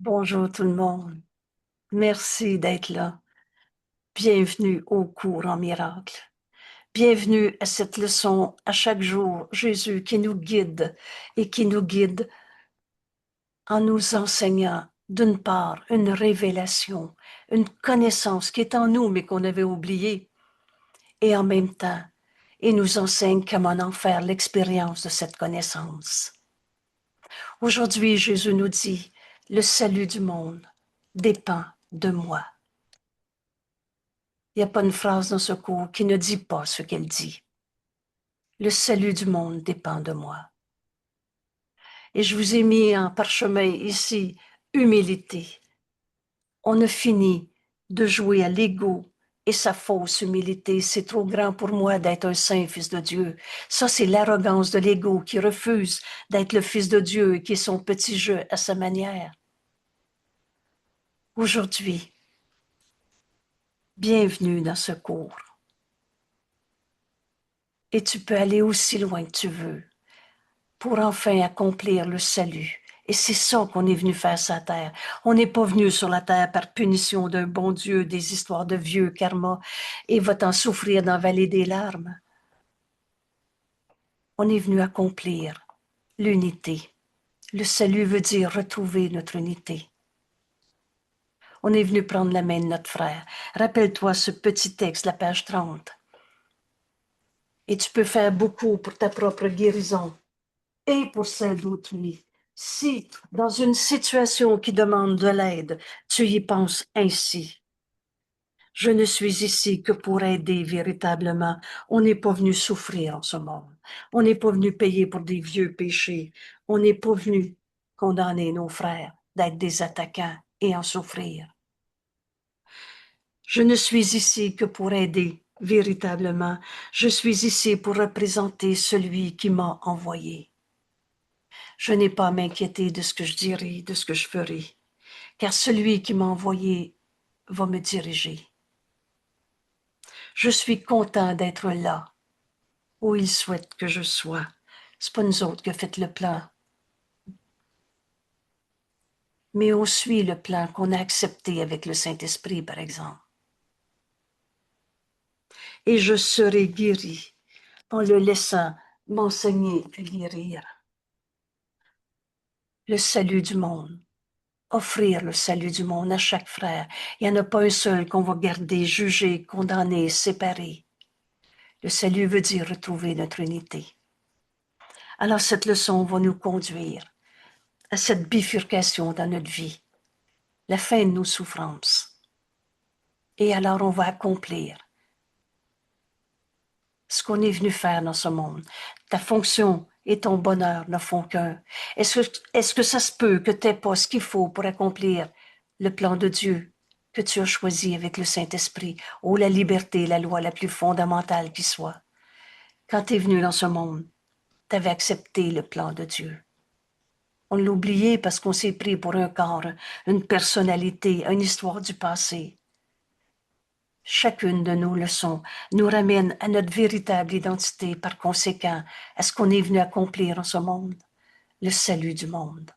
Bonjour tout le monde. Merci d'être là. Bienvenue au cours en miracle. Bienvenue à cette leçon à chaque jour. Jésus qui nous guide et qui nous guide en nous enseignant d'une part une révélation, une connaissance qui est en nous mais qu'on avait oubliée et en même temps, il nous enseigne comment en faire l'expérience de cette connaissance. Aujourd'hui, Jésus nous dit, le salut du monde dépend de moi. Il n'y a pas une phrase dans ce cours qui ne dit pas ce qu'elle dit. Le salut du monde dépend de moi. Et je vous ai mis en parchemin ici, humilité. On a fini de jouer à l'ego et sa fausse humilité. C'est trop grand pour moi d'être un saint fils de Dieu. Ça, c'est l'arrogance de l'ego qui refuse d'être le fils de Dieu et qui est son petit jeu à sa manière. Aujourd'hui, bienvenue dans ce cours. Et tu peux aller aussi loin que tu veux pour enfin accomplir le salut. Et c'est ça qu'on est venu faire sur la terre. On n'est pas venu sur la terre par punition d'un bon Dieu, des histoires de vieux karma, et va-t'en souffrir dans la vallée des larmes. On est venu accomplir l'unité. Le salut veut dire retrouver notre unité. On est venu prendre la main de notre frère. Rappelle-toi ce petit texte, la page 30. Et tu peux faire beaucoup pour ta propre guérison et pour celle d'autrui. Si, dans une situation qui demande de l'aide, tu y penses ainsi. Je ne suis ici que pour aider véritablement. On n'est pas venu souffrir en ce monde. On n'est pas venu payer pour des vieux péchés. On n'est pas venu condamner nos frères d'être des attaquants et en souffrir. Je ne suis ici que pour aider véritablement. Je suis ici pour représenter celui qui m'a envoyé. Je n'ai pas à m'inquiéter de ce que je dirai, de ce que je ferai, car celui qui m'a envoyé va me diriger. Je suis content d'être là, où il souhaite que je sois. C'est pas nous autres qui avons fait le plan, mais on suit le plan qu'on a accepté avec le Saint-Esprit, par exemple. Et je serai guéri en le laissant m'enseigner à guérir. Le salut du monde. Offrir le salut du monde à chaque frère. Il n'y en a pas un seul qu'on va garder, juger, condamner, séparer. Le salut veut dire retrouver notre unité. Alors cette leçon va nous conduire à cette bifurcation dans notre vie, la fin de nos souffrances. Et alors on va accomplir ce qu'on est venu faire dans ce monde. Ta fonction et ton bonheur ne font qu'un. Est-ce que ça se peut que tu n'aies pas ce qu'il faut pour accomplir le plan de Dieu que tu as choisi avec le Saint-Esprit, ou la liberté, la loi la plus fondamentale qui soit? Quand tu es venu dans ce monde, tu avais accepté le plan de Dieu. On l'a oublié parce qu'on s'est pris pour un corps, une personnalité, une histoire du passé. Chacune de nos leçons nous ramène à notre véritable identité, par conséquent, à ce qu'on est venu accomplir en ce monde, le salut du monde.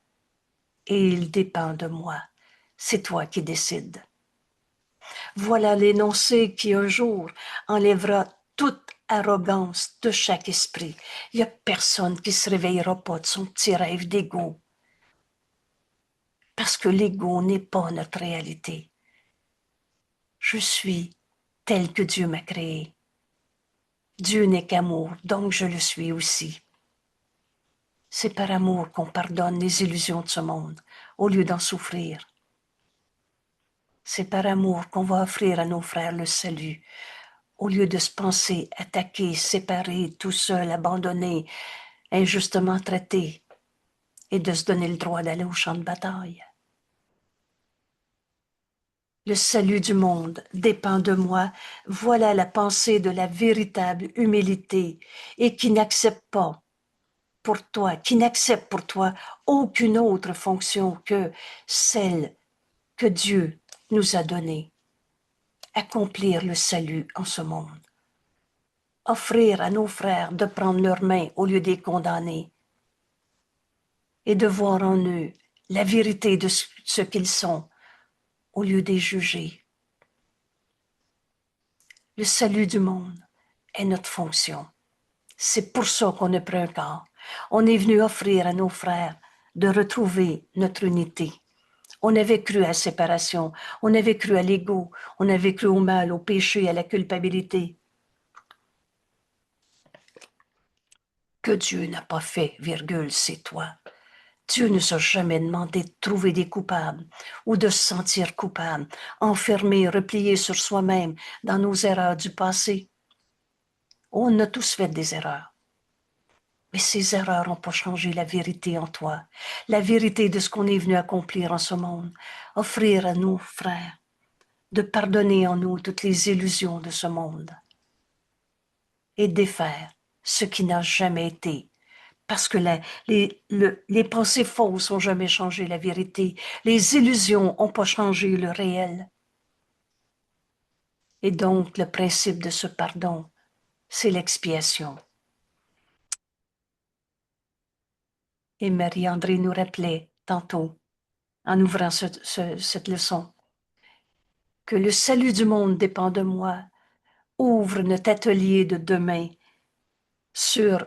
Et il dépend de moi. C'est toi qui décides. Voilà l'énoncé qui un jour enlèvera toute arrogance de chaque esprit. Il n'y a personne qui se réveillera pas de son petit rêve d'ego. Parce que l'ego n'est pas notre réalité. Je suis tel que Dieu m'a créé. Dieu n'est qu'amour, donc je le suis aussi. C'est par amour qu'on pardonne les illusions de ce monde, au lieu d'en souffrir. C'est par amour qu'on va offrir à nos frères le salut, au lieu de se penser attaqués, séparés, tout seuls, abandonnés, injustement traités, et de se donner le droit d'aller au champ de bataille. Le salut du monde dépend de moi. Voilà la pensée de la véritable humilité et qui n'accepte pas pour toi, qui n'accepte pour toi aucune autre fonction que celle que Dieu nous a donnée. Accomplir le salut en ce monde. Offrir à nos frères de prendre leurs mains au lieu des condamner et de voir en eux la vérité de ce qu'ils sont, au lieu de les juger. Le salut du monde est notre fonction. C'est pour ça qu'on a pris un corps. On est venu offrir à nos frères de retrouver notre unité. On avait cru à la séparation, on avait cru à l'ego, on avait cru au mal, au péché, à la culpabilité. Que Dieu n'a pas fait, virgule, c'est toi. Dieu ne nous a jamais demandé de trouver des coupables ou de se sentir coupable, enfermé, replié sur soi-même dans nos erreurs du passé. On a tous fait des erreurs. Mais ces erreurs n'ont pas changé la vérité en toi, la vérité de ce qu'on est venu accomplir en ce monde, offrir à nos frères, de pardonner en nous toutes les illusions de ce monde et défaire ce qui n'a jamais été. Parce que les pensées fausses n'ont jamais changé la vérité, les illusions n'ont pas changé le réel. Et donc, le principe de ce pardon, c'est l'expiation. Et Marie-André nous rappelait tantôt, en ouvrant cette leçon, que le salut du monde dépend de moi. Ouvre notre atelier de demain sur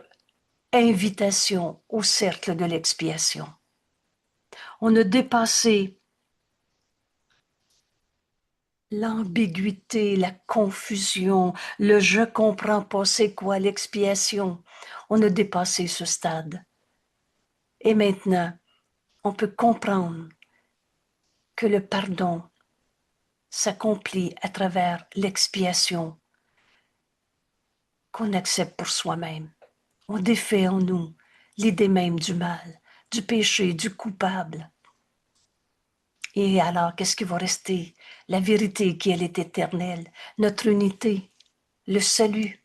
invitation au cercle de l'expiation. On a dépassé l'ambiguïté, la confusion, le je comprends pas c'est quoi l'expiation. On a dépassé ce stade. Et maintenant, on peut comprendre que le pardon s'accomplit à travers l'expiation qu'on accepte pour soi-même. On défait en nous l'idée même du mal, du péché, du coupable. Et alors, qu'est-ce qui va rester? La vérité qui, elle, est éternelle, notre unité, le salut.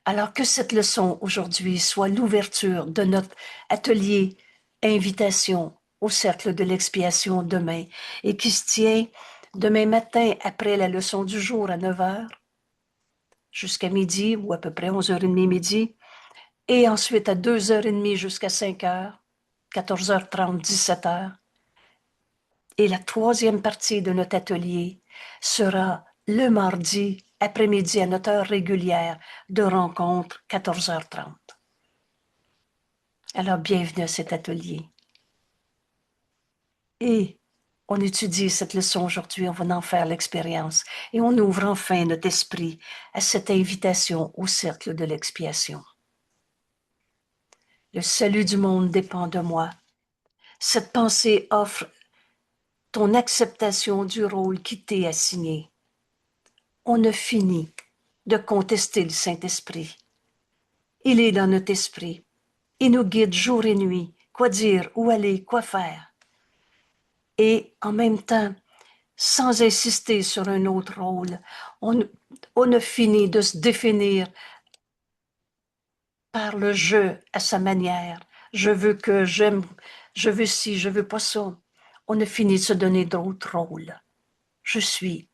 Alors que cette leçon aujourd'hui soit l'ouverture de notre atelier invitation au cercle de l'expiation demain et qui se tient demain matin après la leçon du jour à 9 heures jusqu'à midi ou à peu près 11h30 midi et ensuite à 2h30 jusqu'à 5h, 14h30, 17h. Et la troisième partie de notre atelier sera le mardi après-midi à notre heure régulière de rencontre, 14h30. Alors, bienvenue à cet atelier. Et on étudie cette leçon aujourd'hui, on va en faire l'expérience et on ouvre enfin notre esprit à cette invitation au cercle de l'expiation. Le salut du monde dépend de moi. Cette pensée offre ton acceptation du rôle qui t'est assigné. On a fini de contester le Saint-Esprit. Il est dans notre esprit. Il nous guide jour et nuit, quoi dire, où aller, quoi faire. Et en même temps, sans insister sur un autre rôle, on a fini de se définir par le je à sa manière. Je veux que j'aime, je veux ci, je veux pas ça. On a fini de se donner d'autres rôles. Je suis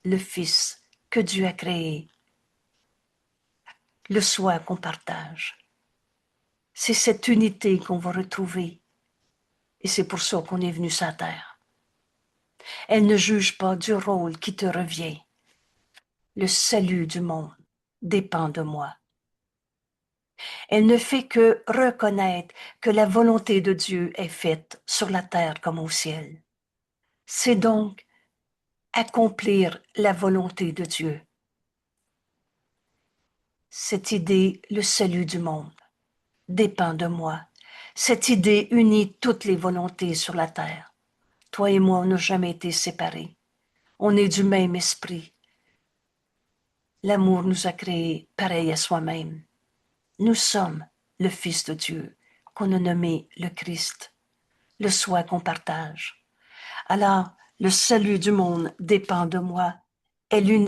le Fils que Dieu a créé. Le soi qu'on partage. C'est cette unité qu'on va retrouver. Et c'est pour ça qu'on est venu sur la terre. Elle ne juge pas du rôle qui te revient. Le salut du monde dépend de moi. Elle ne fait que reconnaître que la volonté de Dieu est faite sur la terre comme au ciel. C'est donc accomplir la volonté de Dieu. Cette idée, le salut du monde, dépend de moi. Cette idée unit toutes les volontés sur la terre. Toi et moi, on n'a jamais été séparés. On est du même esprit. L'amour nous a créés pareil à soi-même. Nous sommes le Fils de Dieu, qu'on a nommé le Christ, le soi qu'on partage. Alors, le salut du monde dépend de moi.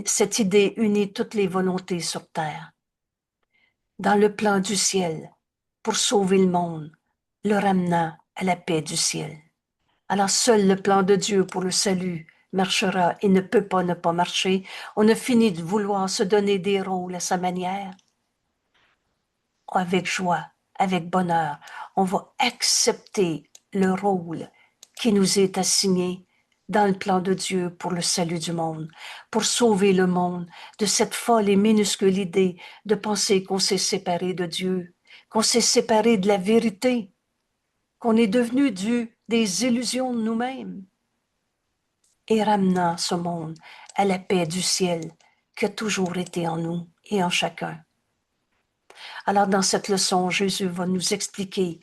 Cette idée unit toutes les volontés sur terre. Dans le plan du ciel, pour sauver le monde, le ramenant à la paix du ciel. Alors seul le plan de Dieu pour le salut marchera et ne peut pas ne pas marcher. On a fini de vouloir se donner des rôles à sa manière. Avec joie, avec bonheur, on va accepter le rôle qui nous est assigné dans le plan de Dieu pour le salut du monde, pour sauver le monde de cette folle et minuscule idée de penser qu'on s'est séparé de Dieu, qu'on s'est séparé de la vérité, qu'on est devenu des illusions de nous-mêmes, et ramenant ce monde à la paix du ciel qui a toujours été en nous et en chacun. Alors dans cette leçon, Jésus va nous expliquer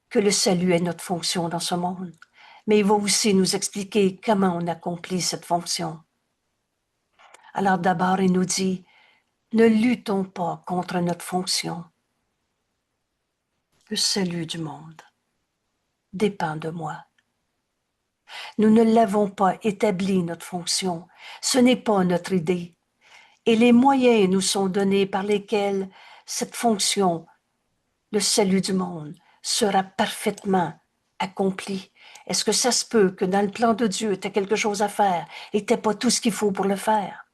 que le salut est notre fonction dans ce monde, mais il va aussi nous expliquer comment on accomplit cette fonction. Alors d'abord, il nous dit, ne luttons pas contre notre fonction. Le salut du monde dépend de moi. Nous ne l'avons pas établi, notre fonction. Ce n'est pas notre idée. Et les moyens nous sont donnés par lesquels cette fonction, le salut du monde, sera parfaitement accomplie. Est-ce que ça se peut que dans le plan de Dieu, tu as quelque chose à faire et tu n'as pas tout ce qu'il faut pour le faire?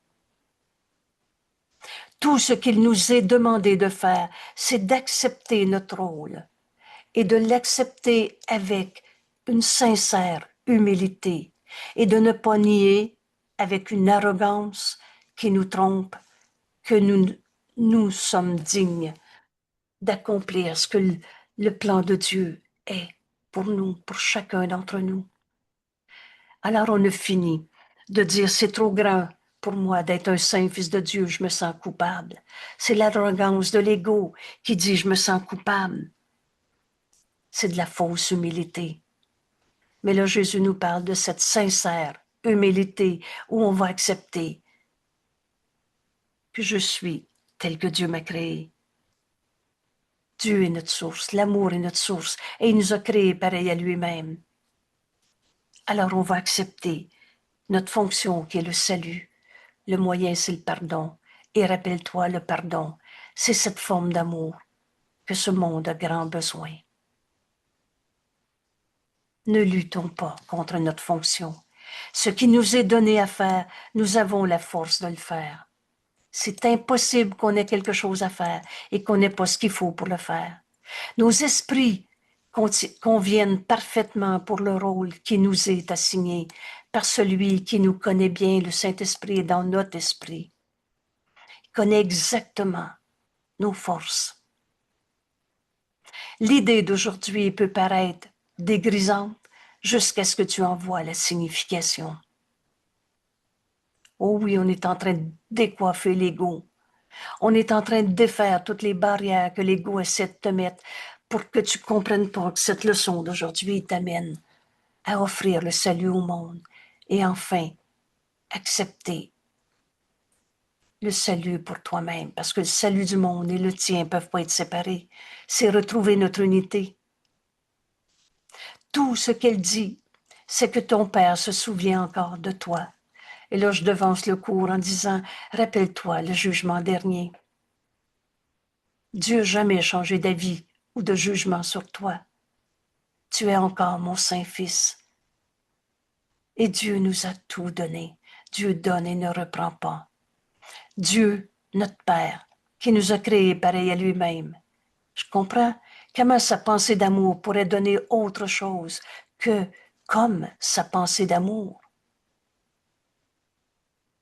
Tout ce qu'il nous est demandé de faire, c'est d'accepter notre rôle et de l'accepter avec une sincère humilité et de ne pas nier avec une arrogance qui nous trompe que nous sommes dignes d'accomplir ce que le plan de Dieu est pour nous, pour chacun d'entre nous. Alors on a fini de dire c'est trop grand pour moi d'être un saint fils de Dieu, je me sens coupable. C'est l'arrogance de l'ego qui dit je me sens coupable. C'est de la fausse humilité. Mais là, Jésus nous parle de cette sincère humilité où on va accepter que je suis tel que Dieu m'a créé. Dieu est notre source, l'amour est notre source, et il nous a créés pareil à lui-même. Alors on va accepter notre fonction qui est le salut. Le moyen, c'est le pardon. Et rappelle-toi, le pardon, c'est cette forme d'amour que ce monde a grand besoin. Ne luttons pas contre notre fonction. Ce qui nous est donné à faire, nous avons la force de le faire. C'est impossible qu'on ait quelque chose à faire et qu'on n'ait pas ce qu'il faut pour le faire. Nos esprits conviennent parfaitement pour le rôle qui nous est assigné par celui qui nous connaît bien. Le Saint-Esprit est dans notre esprit. Il connaît exactement nos forces. L'idée d'aujourd'hui peut paraître dégrisante jusqu'à ce que tu en vois la signification. Oh oui, on est en train de décoiffer l'ego. On est en train de défaire toutes les barrières que l'ego essaie de te mettre pour que tu comprennes pas que cette leçon d'aujourd'hui t'amène à offrir le salut au monde et enfin accepter le salut pour toi-même, parce que le salut du monde et le tien ne peuvent pas être séparés. C'est retrouver notre unité. Tout ce qu'elle dit, c'est que ton Père se souvient encore de toi. Et là, je devance le cours en disant, rappelle-toi le jugement dernier. Dieu n'a jamais changé d'avis ou de jugement sur toi. Tu es encore mon Saint-Fils. Et Dieu nous a tout donné. Dieu donne et ne reprend pas. Dieu, notre Père, qui nous a créés pareil à lui-même. Je comprends comment sa pensée d'amour pourrait donner autre chose que comme sa pensée d'amour.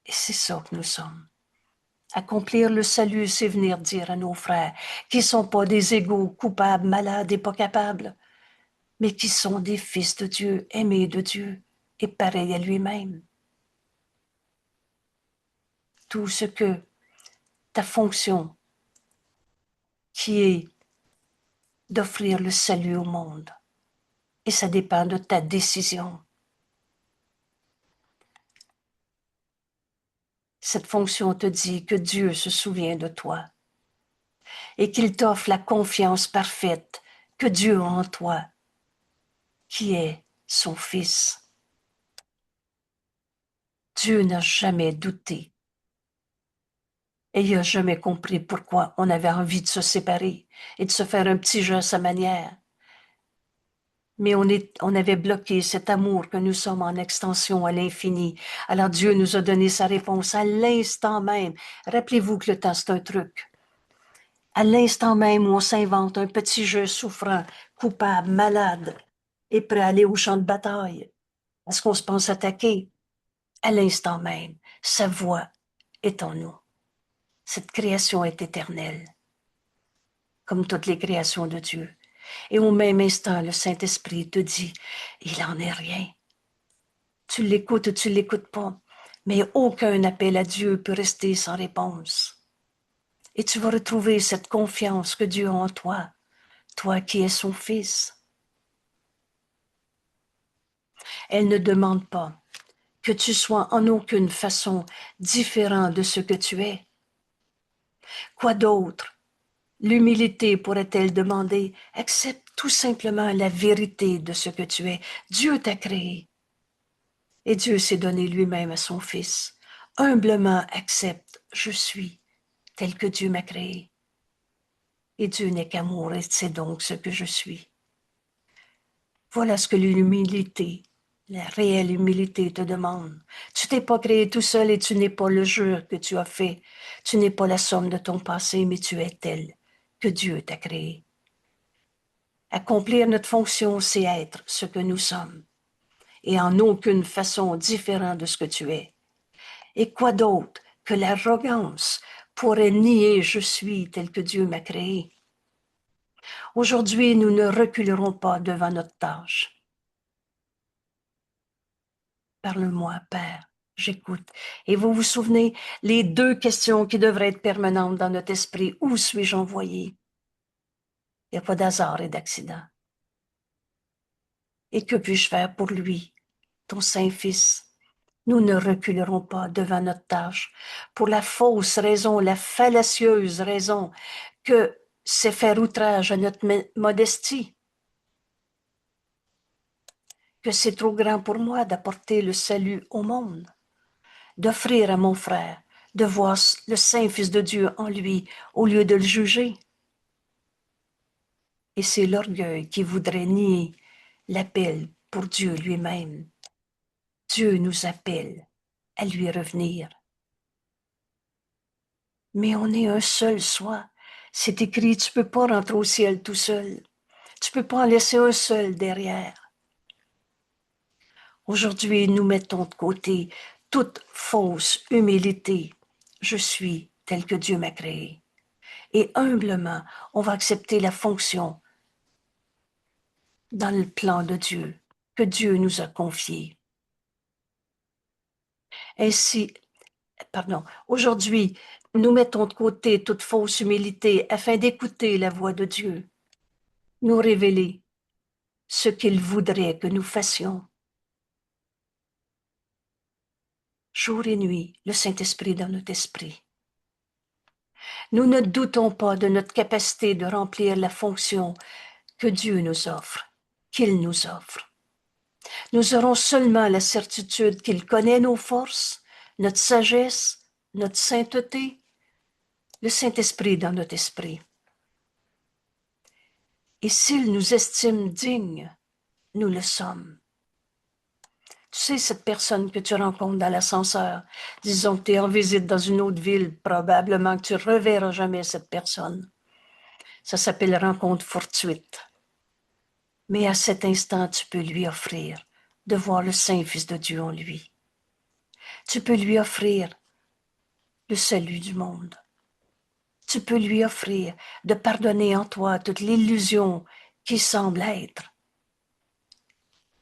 Et c'est ça que nous sommes. Accomplir le salut, c'est venir dire à nos frères qui ne sont pas des égaux coupables, malades et pas capables, mais qui sont des fils de Dieu, aimés de Dieu et pareils à lui-même. Tout ce que ta fonction, qui est d'offrir le salut au monde, et ça dépend de ta décision. Cette fonction te dit que Dieu se souvient de toi et qu'il t'offre la confiance parfaite que Dieu a en toi, qui est son Fils. Dieu n'a jamais douté et il n'a jamais compris pourquoi on avait envie de se séparer et de se faire un petit jeu à sa manière. Mais on avait bloqué cet amour que nous sommes en extension à l'infini. Alors Dieu nous a donné sa réponse à l'instant même. Rappelez-vous que le temps, c'est un truc. À l'instant même où on s'invente un petit jeu souffrant, coupable, malade, est prêt à aller au champ de bataille, parce qu'on se pense attaquer. À l'instant même, sa voix est en nous. Cette création est éternelle, comme toutes les créations de Dieu. Et au même instant, le Saint-Esprit te dit, il en est rien. Tu l'écoutes ou tu l'écoutes pas, mais aucun appel à Dieu peut rester sans réponse. Et tu vas retrouver cette confiance que Dieu a en toi, toi qui es son fils. Elle ne demande pas que tu sois en aucune façon différent de ce que tu es. Quoi d'autre? L'humilité pourrait-elle demander, accepte tout simplement la vérité de ce que tu es. Dieu t'a créé et Dieu s'est donné lui-même à son Fils. Humblement accepte, je suis tel que Dieu m'a créé. Et Dieu n'est qu'amour et c'est donc ce que je suis. Voilà ce que l'humilité, la réelle humilité te demande. Tu t'es pas créé tout seul et tu n'es pas le jeu que tu as fait. Tu n'es pas la somme de ton passé, mais tu es tel que Dieu t'a créé. Accomplir notre fonction, c'est être ce que nous sommes, et en aucune façon différent de ce que tu es. Et quoi d'autre que l'arrogance pourrait nier je suis tel que Dieu m'a créé? Aujourd'hui, nous ne reculerons pas devant notre tâche. Parle-moi, Père, j'écoute. Et vous vous souvenez, les deux questions qui devraient être permanentes dans notre esprit, où suis-je envoyé? Il n'y a pas d'hasard et d'accident. Et que puis-je faire pour lui, ton Saint-Fils? Nous ne reculerons pas devant notre tâche pour la fausse raison, la fallacieuse raison que c'est faire outrage à notre modestie, que c'est trop grand pour moi d'apporter le salut au monde, d'offrir à mon frère de voir le Saint-Fils de Dieu en lui au lieu de le juger. Et c'est l'orgueil qui voudrait nier l'appel pour Dieu lui-même. Dieu nous appelle à lui revenir. Mais on est un seul soi. C'est écrit, tu peux pas rentrer au ciel tout seul. Tu peux pas en laisser un seul derrière. Aujourd'hui, nous mettons de côté toute fausse humilité. Je suis tel que Dieu m'a créé. Et humblement, on va accepter la fonction dans le plan de Dieu que Dieu nous a confié. Ainsi, aujourd'hui, nous mettons de côté toute fausse humilité afin d'écouter la voix de Dieu, nous révéler ce qu'il voudrait que nous fassions. Jour et nuit, le Saint-Esprit dans notre esprit. Nous ne doutons pas de notre capacité de remplir la fonction que Dieu nous offre, qu'il nous offre. Nous aurons seulement la certitude qu'il connaît nos forces, notre sagesse, notre sainteté, le Saint-Esprit dans notre esprit. Et s'il nous estime dignes, nous le sommes. Tu sais, cette personne que tu rencontres dans l'ascenseur, disons que tu es en visite dans une autre ville, probablement que tu ne reverras jamais cette personne. Ça s'appelle rencontre fortuite. Mais à cet instant, tu peux lui offrir de voir le Saint-Fils de Dieu en lui. Tu peux lui offrir le salut du monde. Tu peux lui offrir de pardonner en toi toute l'illusion qui semble être.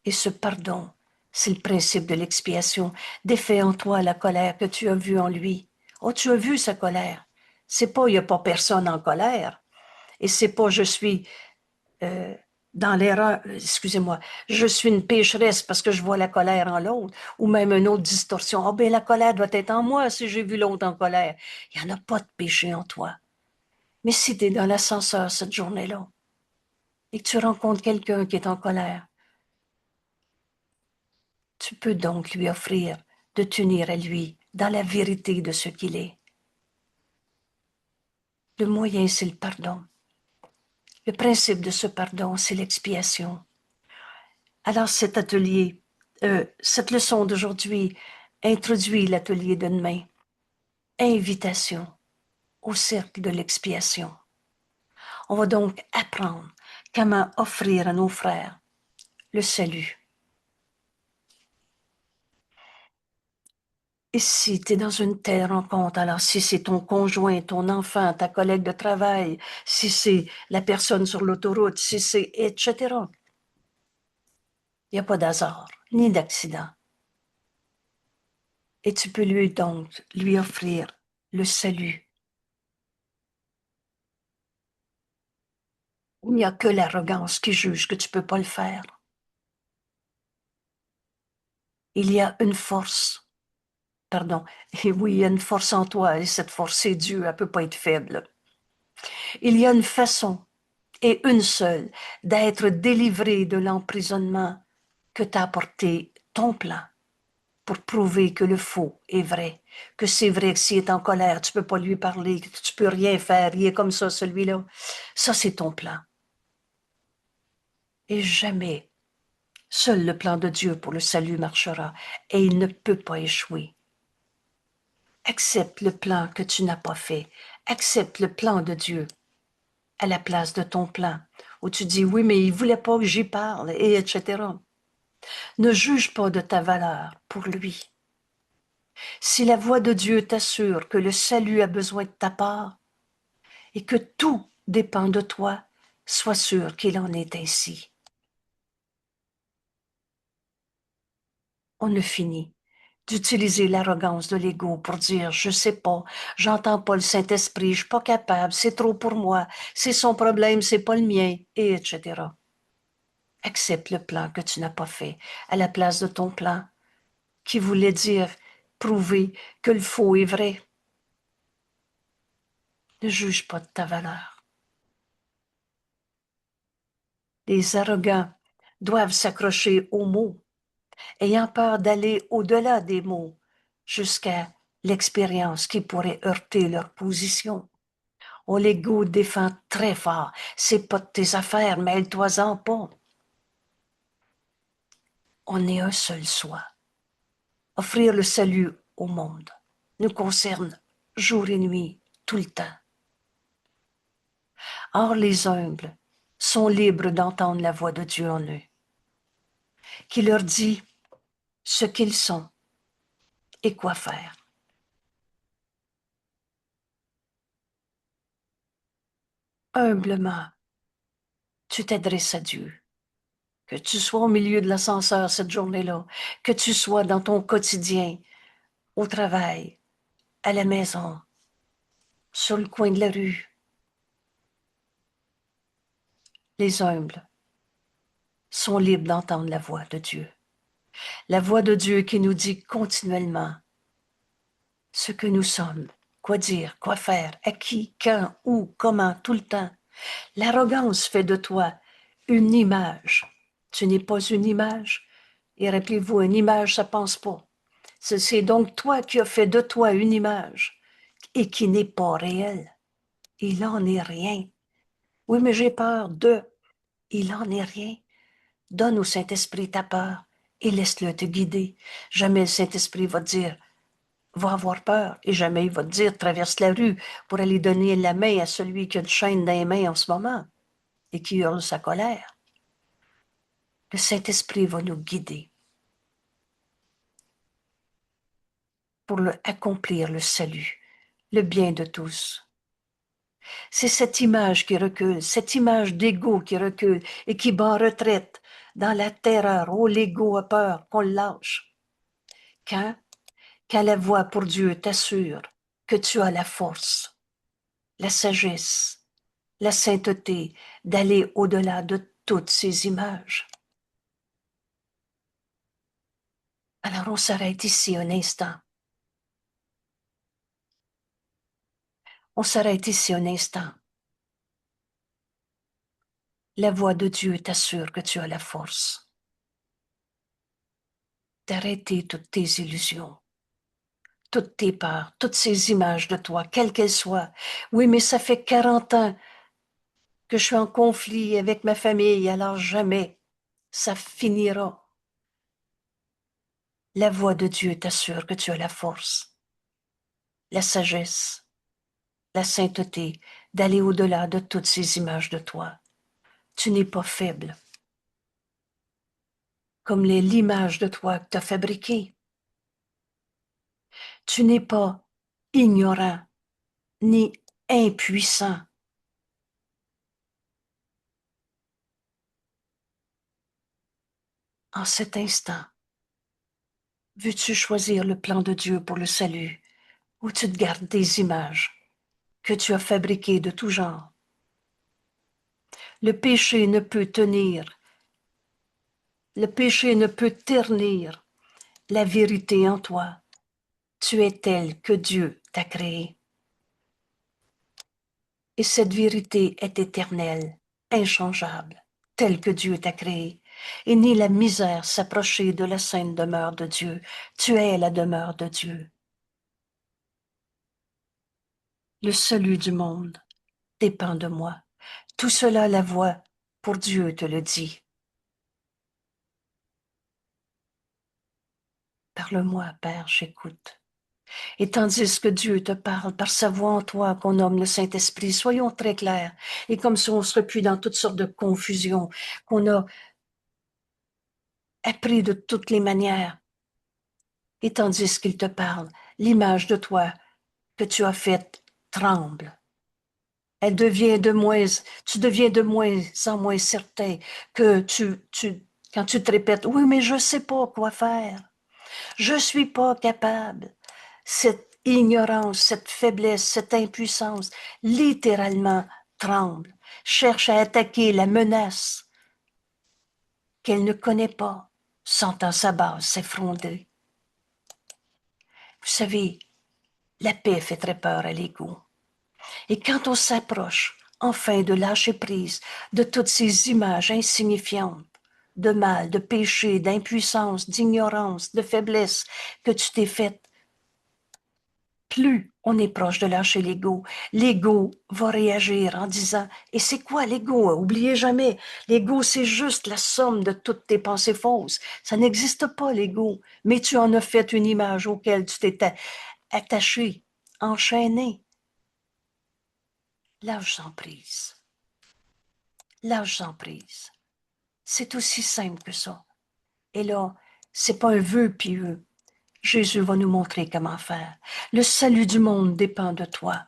Et ce pardon, c'est le principe de l'expiation, défait en toi la colère que tu as vue en lui. Oh, tu as vu sa colère. C'est pas, il n'y a pas personne en colère. Et c'est pas, je suis dans l'erreur, excusez-moi, je suis une pécheresse parce que je vois la colère en l'autre, ou même une autre distorsion. Oh, ben la colère doit être en moi si j'ai vu l'autre en colère. Il n'y en a pas de péché en toi. Mais si tu es dans l'ascenseur cette journée-là et que tu rencontres quelqu'un qui est en colère, tu peux donc lui offrir de t'unir à lui dans la vérité de ce qu'il est. Le moyen, c'est le pardon. Le principe de ce pardon, c'est l'expiation. Alors cet atelier, cette leçon d'aujourd'hui introduit l'atelier de demain. Invitation au cercle de l'expiation. On va donc apprendre comment offrir à nos frères le salut. Et si tu es dans une telle rencontre, alors si c'est ton conjoint, ton enfant, ta collègue de travail, si c'est la personne sur l'autoroute, si c'est etc. Il n'y a pas d'hasard, ni d'accident. Et tu peux lui donc lui offrir le salut. Il n'y a que l'arrogance qui juge que tu ne peux pas le faire. Il y a une force, pardon, et oui, il y a une force en toi, et cette force, c'est Dieu, elle ne peut pas être faible. Il y a une façon, et une seule, d'être délivré de l'emprisonnement que t'a apporté ton plan pour prouver que le faux est vrai, que c'est vrai que s'il est en colère, tu peux pas lui parler, que tu peux rien faire, il est comme ça, celui-là. Ça, c'est ton plan. Et jamais, seul le plan de Dieu pour le salut marchera, et il ne peut pas échouer. Accepte le plan que tu n'as pas fait. Accepte le plan de Dieu à la place de ton plan, où tu dis, oui, mais il voulait pas que j'y parle, et etc. Ne juge pas de ta valeur pour lui. Si la voix de Dieu t'assure que le salut a besoin de ta part et que tout dépend de toi, sois sûr qu'il en est ainsi. On ne finit d'utiliser l'arrogance de l'ego pour dire je sais pas, j'entends pas le Saint-Esprit, je suis pas capable, c'est trop pour moi, c'est son problème, c'est pas le mien, et etc. Accepte le plan que tu n'as pas fait à la place de ton plan qui voulait dire prouver que le faux est vrai. Ne juge pas de ta valeur. Les arrogants doivent s'accrocher aux mots, ayant peur d'aller au-delà des mots, jusqu'à l'expérience qui pourrait heurter leur position. Oh, l'ego défend très fort. C'est pas de tes affaires, mêle-toi-en pas. On est un seul soi. Offrir le salut au monde nous concerne jour et nuit, tout le temps. Or, les humbles sont libres d'entendre la voix de Dieu en eux, qui leur dit ce qu'ils sont et quoi faire. Humblement, tu t'adresses à Dieu. Que tu sois au milieu de l'ascenseur cette journée-là, que tu sois dans ton quotidien, au travail, à la maison, sur le coin de la rue, les humbles sont libres d'entendre la voix de Dieu. La voix de Dieu qui nous dit continuellement ce que nous sommes, quoi dire, quoi faire, à qui, quand, où, comment, tout le temps. L'arrogance fait de toi une image. Tu n'es pas une image. Et rappelez-vous, une image, ça pense pas. C'est donc toi qui as fait de toi une image et qui n'est pas réelle. Il n'en est rien. Oui, mais j'ai peur de. Il n'en est rien. Donne au Saint-Esprit ta peur et laisse-le te guider. Jamais le Saint-Esprit va te dire, va avoir peur. Et jamais il va te dire, traverse la rue pour aller donner la main à celui qui a une chaîne dans les mains en ce moment et qui hurle sa colère. Le Saint-Esprit va nous guider pour accomplir le salut, le bien de tous. C'est cette image qui recule, cette image d'ego qui recule et qui bat en retraite dans la terreur. Oh, l'ego a peur qu'on le lâche. Quand la voix pour Dieu t'assure que tu as la force, la sagesse, la sainteté d'aller au-delà de toutes ces images. Alors on s'arrête ici un instant. On s'arrête ici un instant. La voix de Dieu t'assure que tu as la force d'arrêter toutes tes illusions, toutes tes peurs, toutes ces images de toi, quelles qu'elles soient. Oui, mais ça fait 40 ans que je suis en conflit avec ma famille, alors jamais ça finira. La voix de Dieu t'assure que tu as la force, la sagesse, la sainteté d'aller au-delà de toutes ces images de toi. Tu n'es pas faible. comme l'image de toi que tu as fabriquée. Tu n'es pas ignorant ni impuissant. En cet instant, veux-tu choisir le plan de Dieu pour le salut, ou tu te gardes des images que tu as fabriquées de tout genre? Le péché ne peut ternir la vérité en toi. Tu es tel que Dieu t'a créé. Et cette vérité est éternelle, inchangeable, telle que Dieu t'a créée. Et ni la misère s'approcher de la sainte demeure de Dieu. Tu es la demeure de Dieu. Le salut du monde dépend de moi. Tout cela, la voix pour Dieu te le dit. Parle-moi, Père, j'écoute. Et tandis que Dieu te parle par sa voix en toi, qu'on nomme le Saint-Esprit, soyons très clairs. Et comme si on serait plus dans toutes sortes de confusions, qu'on a appris de toutes les manières. Et tandis qu'il te parle, l'image de toi que tu as faite tremble. Elle devient tu deviens de moins en moins certain que quand tu te répètes, oui, mais je sais pas quoi faire. Je suis pas capable. Cette ignorance, cette faiblesse, cette impuissance, littéralement tremble, cherche à attaquer la menace qu'elle ne connaît pas, sentant sa base s'effondrer. Vous savez, la paix fait très peur à l'ego. Et quand on s'approche, enfin, de lâcher prise de toutes ces images insignifiantes, de mal, de péché, d'impuissance, d'ignorance, de faiblesse que tu t'es faite, plus on est proche de lâcher l'ego. L'ego va réagir en disant, et c'est quoi l'ego? Oubliez jamais, l'ego, c'est juste la somme de toutes tes pensées fausses. Ça n'existe pas, l'ego, mais tu en as fait une image auquel tu t'es attaché, enchaîné. Lâche sans prise. Lâche sans prise. C'est aussi simple que ça. Et là, c'est pas un vœu pieux. Jésus va nous montrer comment faire. Le salut du monde dépend de toi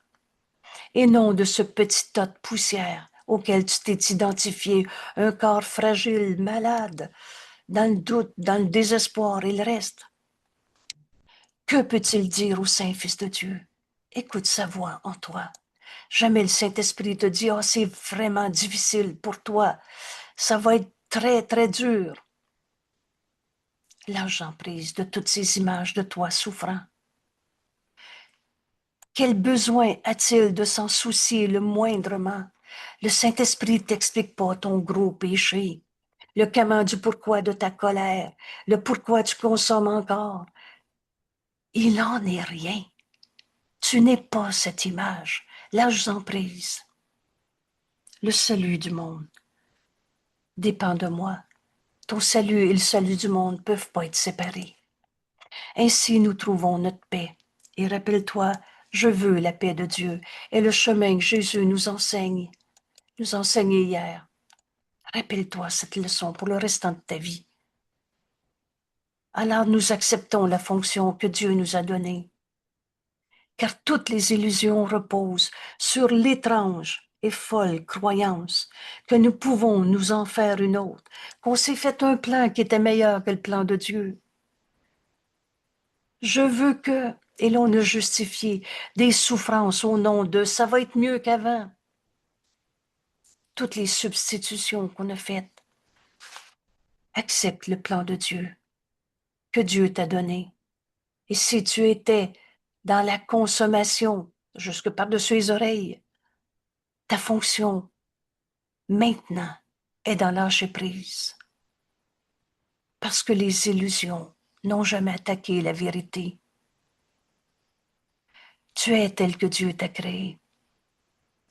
et non de ce petit tas de poussière auquel tu t'es identifié, un corps fragile, malade, dans le doute, dans le désespoir et le reste. Que peut-il dire au Saint-Fils de Dieu? Écoute sa voix en toi. Jamais le Saint-Esprit te dit, « Ah, c'est vraiment difficile pour toi. Ça va être très, très dur. » Lâche en prise de toutes ces images de toi souffrant. Quel besoin a-t-il de s'en soucier le moindrement? Le Saint-Esprit t'explique pas ton gros péché, le comment du pourquoi de ta colère, le pourquoi tu consommes encore. Il n'en est rien. Tu n'es pas cette image. Lâche en prise. Le salut du monde dépend de moi. Ton salut et le salut du monde ne peuvent pas être séparés. Ainsi nous trouvons notre paix. Et rappelle-toi, je veux la paix de Dieu et le chemin que Jésus nous enseigne hier. Rappelle-toi cette leçon pour le restant de ta vie. Alors nous acceptons la fonction que Dieu nous a donnée. Car toutes les illusions reposent sur l'étrange et folle croyance que nous pouvons nous en faire une autre, qu'on s'est fait un plan qui était meilleur que le plan de Dieu. Je veux que, et l'on a justifié des souffrances au nom de ça va être mieux qu'avant. Toutes les substitutions qu'on a faites. Accepte le plan de Dieu que Dieu t'a donné. Et si tu étais dans la consommation jusque par-dessus les oreilles, ta fonction maintenant est dans lâcher prise. Parce que les illusions n'ont jamais attaqué la vérité. Tu es tel que Dieu t'a créé.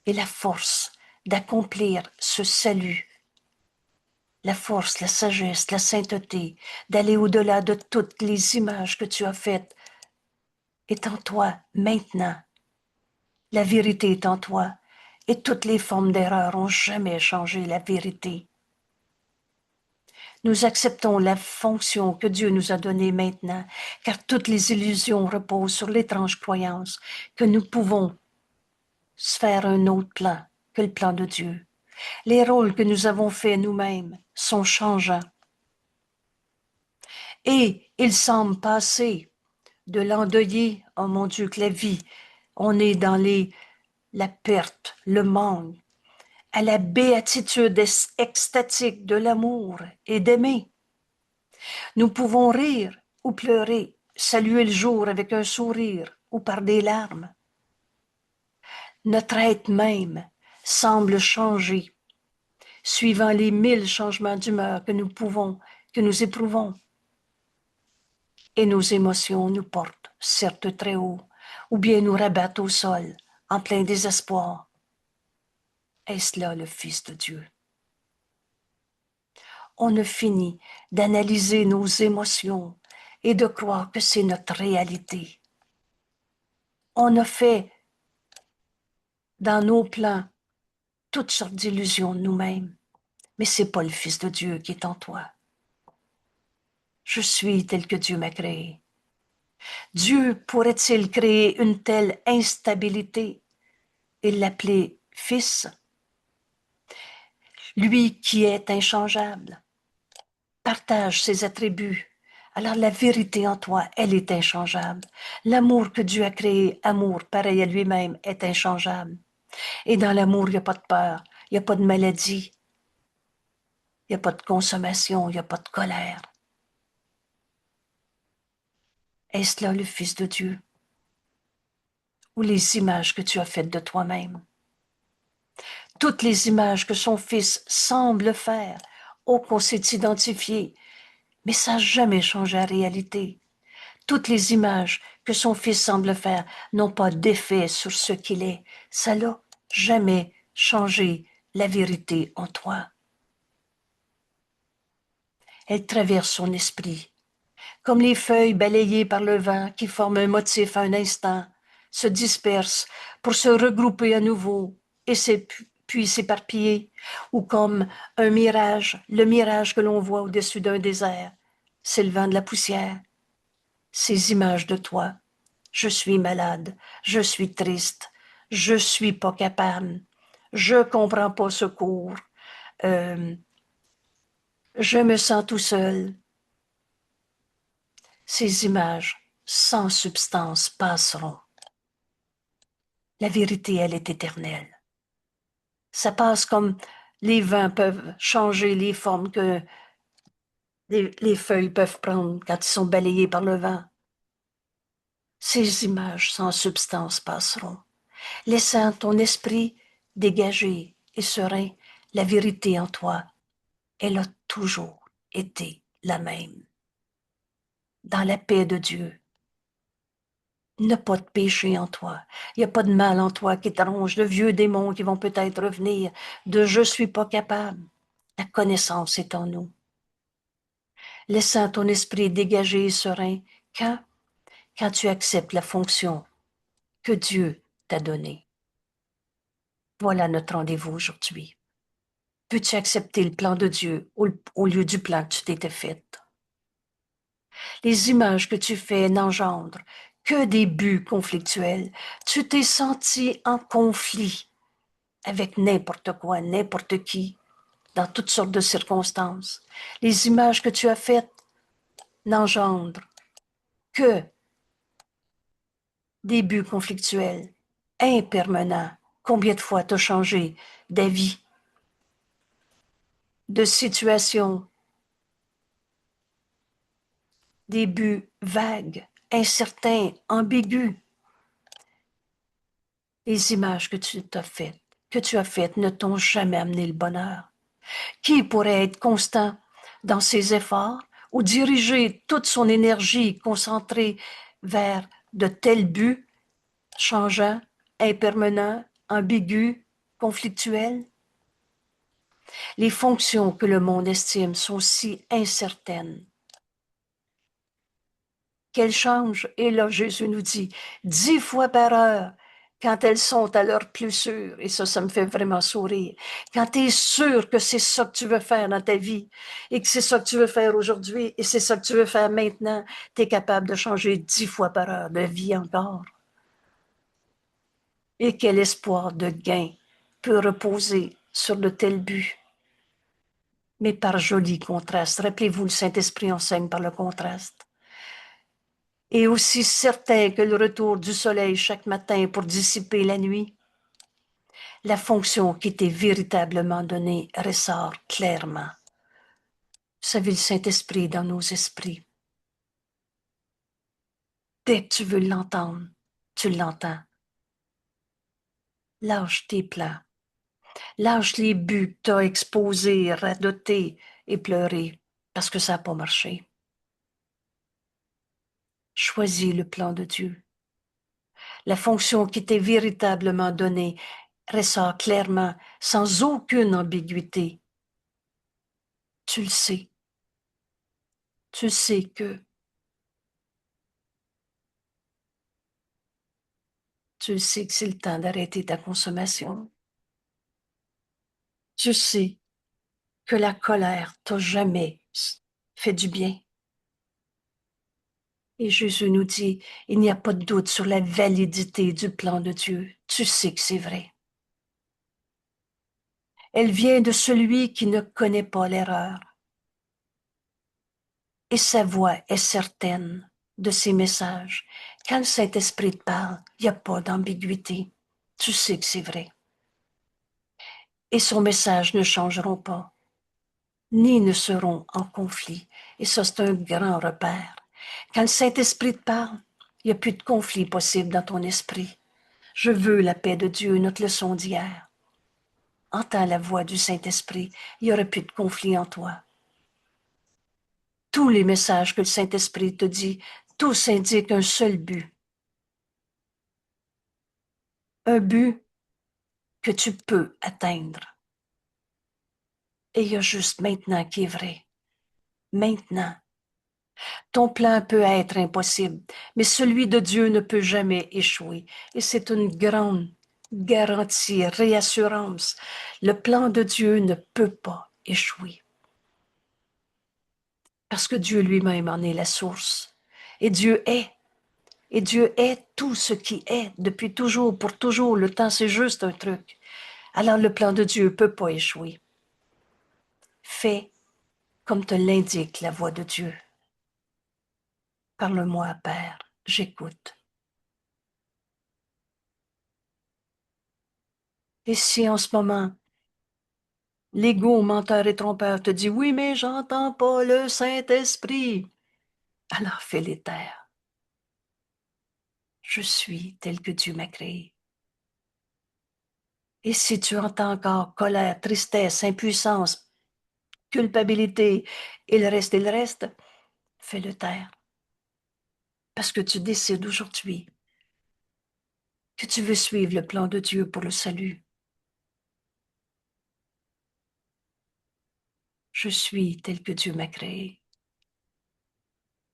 Et la force d'accomplir ce salut, la force, la sagesse, la sainteté, d'aller au-delà de toutes les images que tu as faites, est en toi maintenant. La vérité est en toi et toutes les formes d'erreur n'ont jamais changé la vérité. Nous acceptons la fonction que Dieu nous a donnée maintenant, car toutes les illusions reposent sur l'étrange croyance que nous pouvons se faire un autre plan que le plan de Dieu. Les rôles que nous avons faits nous-mêmes sont changeants. Et il semble passer de l'endeuillé, oh mon Dieu, que la vie, on est dans la perte, le manque, à la béatitude extatique de l'amour et d'aimer. Nous pouvons rire ou pleurer, saluer le jour avec un sourire ou par des larmes. Notre être même semble changer, suivant les 1000 changements d'humeur que nous éprouvons. Et nos émotions nous portent, certes très haut, ou bien nous rabattent au sol, en plein désespoir. Est-ce là le Fils de Dieu? On a fini d'analyser nos émotions et de croire que c'est notre réalité. On a fait dans nos plans toutes sortes d'illusions de nous-mêmes, mais c'est pas le Fils de Dieu qui est en toi. Je suis tel que Dieu m'a créé. Dieu pourrait-il créer une telle instabilité et l'appeler Fils? Lui qui est inchangeable, partage ses attributs. Alors la vérité en toi, elle est inchangeable. L'amour que Dieu a créé, amour pareil à lui-même, est inchangeable. Et dans l'amour, il n'y a pas de peur, il n'y a pas de maladie, il n'y a pas de consommation, il n'y a pas de colère. Est-ce là le Fils de Dieu? Ou les images que tu as faites de toi-même? Toutes les images que son Fils semble faire, oh qu'on s'est identifié, mais ça n'a jamais changé la réalité. Toutes les images que son Fils semble faire n'ont pas d'effet sur ce qu'il est. Ça n'a jamais changé la vérité en toi. Elle traverse son esprit, comme les feuilles balayées par le vent qui forment un motif à un instant, se dispersent pour se regrouper à nouveau et puis s'éparpiller, ou comme un mirage, le mirage que l'on voit au-dessus d'un désert, s'élevant de la poussière. Ces images de toi, je suis malade, je suis triste, je suis pas capable, je comprends pas ce cours, je me sens tout seul. Ces images sans substance passeront. La vérité, elle est éternelle. Ça passe comme les vents peuvent changer les formes que les feuilles peuvent prendre quand ils sont balayés par le vent. Ces images sans substance passeront, laissant ton esprit dégagé et serein. La vérité en toi, elle a toujours été la même. Dans la paix de Dieu, il n'y a pas de péché en toi. Il n'y a pas de mal en toi qui t'arrange, de vieux démons qui vont peut-être revenir, de je suis pas capable. La connaissance est en nous. Laissant ton esprit dégagé et serein quand tu acceptes la fonction que Dieu t'a donnée. Voilà notre rendez-vous aujourd'hui. Peux-tu accepter le plan de Dieu au lieu du plan que tu t'étais fait? Les images que tu fais n'engendrent que des buts conflictuels. Tu t'es senti en conflit avec n'importe quoi, n'importe qui, dans toutes sortes de circonstances. Les images que tu as faites n'engendrent que des buts conflictuels, impermanents. Combien de fois t'as changé d'avis, de situation, des buts vagues, incertains, ambigus. Les images que tu as faites ne t'ont jamais amené le bonheur. Qui pourrait être constant dans ses efforts ou diriger toute son énergie concentrée vers de tels buts changeants, impermanents, ambigus, conflictuels? Les fonctions que le monde estime sont si incertaines qu'elles changent. Et là, Jésus nous dit, 10 fois par heure, quand elles sont à leur plus sûr, et ça me fait vraiment sourire, quand tu es sûr que c'est ça que tu veux faire dans ta vie, et que c'est ça que tu veux faire aujourd'hui, et c'est ça que tu veux faire maintenant, tu es capable de changer 10 fois par heure de vie encore. Et quel espoir de gain peut reposer sur de tels buts. Mais par joli contraste, rappelez-vous, le Saint-Esprit enseigne par le contraste. Et aussi certain que le retour du soleil chaque matin pour dissiper la nuit, la fonction qui t'est véritablement donnée ressort clairement. Vous savez, le Saint-Esprit dans nos esprits. Dès que tu veux l'entendre, tu l'entends. Lâche tes plans. Lâche les buts que t'as exposés, radotés et pleurés parce que ça n'a pas marché. Choisis le plan de Dieu. La fonction qui t'est véritablement donnée ressort clairement, sans aucune ambiguïté. Tu le sais. Tu sais que c'est le temps d'arrêter ta consommation. Tu sais que la colère t'a jamais fait du bien. Et Jésus nous dit, il n'y a pas de doute sur la validité du plan de Dieu. Tu sais que c'est vrai. Elle vient de celui qui ne connaît pas l'erreur. Et sa voix est certaine de ses messages. Quand le Saint-Esprit te parle, il n'y a pas d'ambiguïté. Tu sais que c'est vrai. Et son message ne changeront pas, ni ne seront en conflit. Et ça, c'est un grand repère. Quand le Saint-Esprit te parle, il n'y a plus de conflit possible dans ton esprit. Je veux la paix de Dieu, notre leçon d'hier. Entends la voix du Saint-Esprit, il n'y aurait plus de conflit en toi. Tous les messages que le Saint-Esprit te dit, tous indiquent un seul but. Un but que tu peux atteindre. Et il y a juste maintenant qui est vrai. Maintenant. Ton plan peut être impossible, mais celui de Dieu ne peut jamais échouer. Et c'est une grande garantie, réassurance. Le plan de Dieu ne peut pas échouer. Parce que Dieu lui-même en est la source. Et Dieu est. Et Dieu est tout ce qui est depuis toujours, pour toujours. Le temps, c'est juste un truc. Alors le plan de Dieu ne peut pas échouer. Fais comme te l'indique la voix de Dieu. Parle-moi, Père, j'écoute. Et si en ce moment, l'ego menteur et trompeur te dit « Oui, mais j'entends pas le Saint-Esprit », alors fais-les taire. Je suis tel que Dieu m'a créé. Et si tu entends encore colère, tristesse, impuissance, culpabilité et le reste, fais-le taire. Parce que tu décides aujourd'hui que tu veux suivre le plan de Dieu pour le salut. Je suis tel que Dieu m'a créé.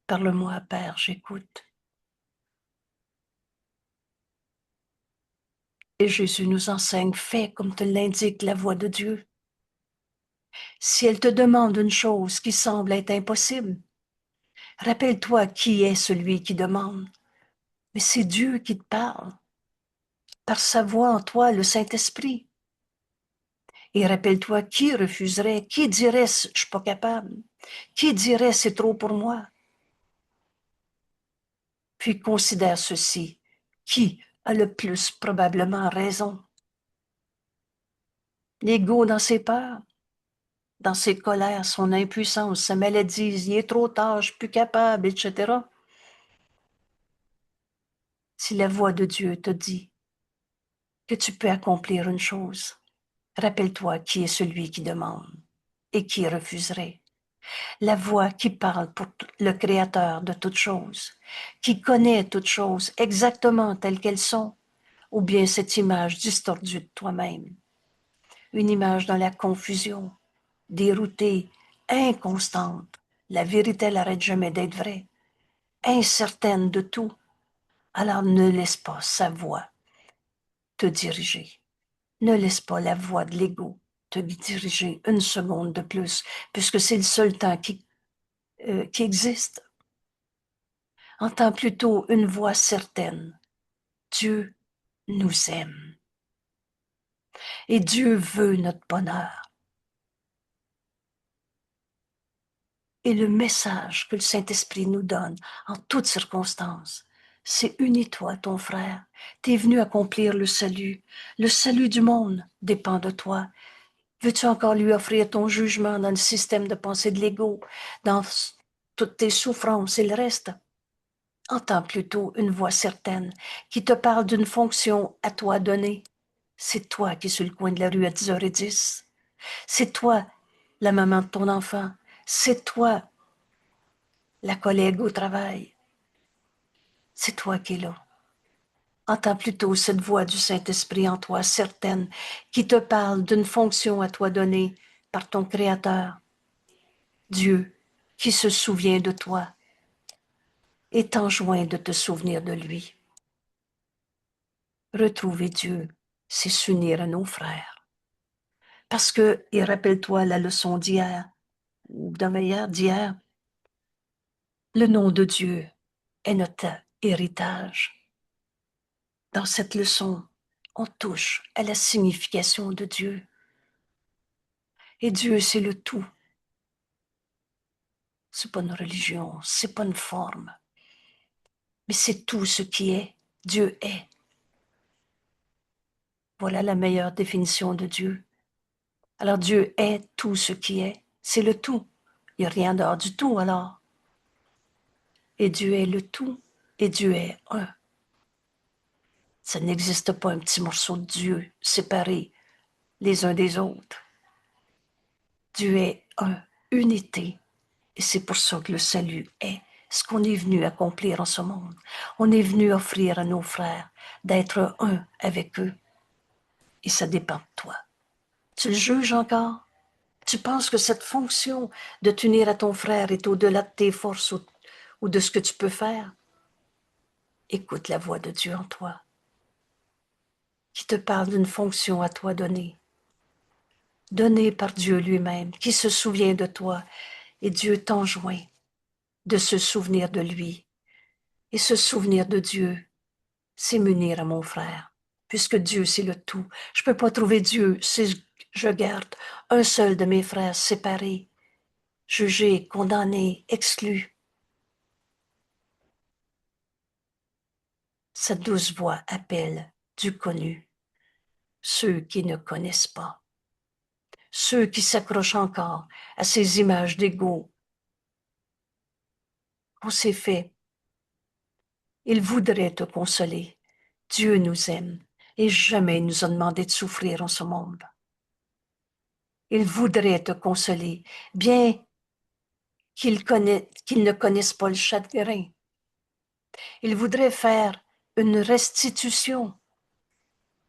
Parle-moi, Père, j'écoute. Et Jésus nous enseigne, fais comme te l'indique la voix de Dieu. Si elle te demande une chose qui semble être impossible, rappelle-toi qui est celui qui demande. Mais c'est Dieu qui te parle, par sa voix en toi, le Saint-Esprit. Et rappelle-toi qui refuserait, qui dirait je suis pas capable, qui dirait c'est trop pour moi. Puis considère ceci, qui a le plus probablement raison. L'ego dans ses peurs, dans ses colères, son impuissance, sa maladie, il est trop tard, je suis plus capable, etc. Si la voix de Dieu te dit que tu peux accomplir une chose, rappelle-toi qui est celui qui demande et qui refuserait. La voix qui parle pour le Créateur de toutes choses, qui connaît toutes choses exactement telles qu'elles sont, ou bien cette image distordue de toi-même, une image dans la confusion, déroutée, inconstante. La vérité, elle n'arrête jamais d'être vraie, incertaine de tout. Alors ne laisse pas sa voix te diriger. Ne laisse pas la voix de l'ego te diriger une seconde de plus, puisque c'est le seul temps qui existe. Entends plutôt une voix certaine. Dieu nous aime. Et Dieu veut notre bonheur. Et le message que le Saint-Esprit nous donne en toutes circonstances, c'est unis-toi, ton frère. Tu es venu accomplir le salut. Le salut du monde dépend de toi. Veux-tu encore lui offrir ton jugement dans le système de pensée de l'ego, dans toutes tes souffrances et le reste? Entends plutôt une voix certaine qui te parle d'une fonction à toi donnée. C'est toi qui es sur le coin de la rue à 10h10. C'est toi, la maman de ton enfant. C'est toi, la collègue au travail. C'est toi qui es là. Entends plutôt cette voix du Saint-Esprit en toi, certaine, qui te parle d'une fonction à toi donnée par ton Créateur. Dieu, qui se souvient de toi, et t'enjoint de te souvenir de lui. Retrouver Dieu, c'est s'unir à nos frères. Parce que, et rappelle-toi la leçon d'hier, ou d'hier, le nom de Dieu est notre héritage. Dans cette leçon, on touche à la signification de Dieu. Et Dieu, c'est le tout. C'est pas une religion, c'est pas une forme, mais c'est tout ce qui est. Dieu est. Voilà la meilleure définition de Dieu. Alors Dieu est tout ce qui est. C'est le tout. Il n'y a rien dehors du tout alors. Et Dieu est le tout. Et Dieu est un. Ça n'existe pas un petit morceau de Dieu séparé les uns des autres. Dieu est un, unité. Et c'est pour ça que le salut est ce qu'on est venu accomplir en ce monde. On est venu offrir à nos frères d'être un avec eux. Et ça dépend de toi. Tu le juges encore? Tu penses que cette fonction de t'unir à ton frère est au-delà de tes forces ou de ce que tu peux faire? Écoute la voix de Dieu en toi, qui te parle d'une fonction à toi donnée par Dieu lui-même, qui se souvient de toi, et Dieu t'enjoint de se souvenir de lui. Et se souvenir de Dieu, c'est m'unir à mon frère, puisque Dieu, c'est le tout. Je ne peux pas trouver Dieu si je garde un seul de mes frères séparés, jugés, condamnés, exclus. Cette douce voix appelle du connu ceux qui ne connaissent pas, ceux qui s'accrochent encore à ces images d'ego qu'on s'est fait. Il voudrait te consoler. Dieu nous aime et jamais il nous a demandé de souffrir en ce monde. Il voudrait te consoler, bien qu'ils ne connaissent pas le chagrin. Il voudrait faire une restitution,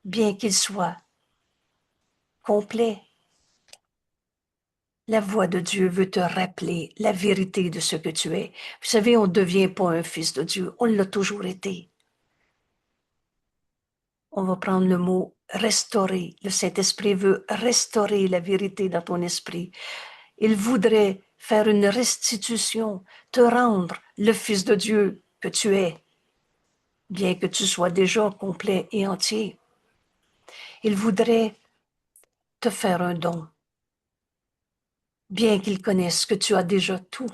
bien qu'il soit complet. La voix de Dieu veut te rappeler la vérité de ce que tu es. Vous savez, on ne devient pas un fils de Dieu, on l'a toujours été. On va prendre le mot restaurer. Le Saint-Esprit veut restaurer la vérité dans ton esprit. Il voudrait faire une restitution, te rendre le Fils de Dieu que tu es, bien que tu sois déjà complet et entier. Il voudrait te faire un don, bien qu'il connaisse que tu as déjà tout.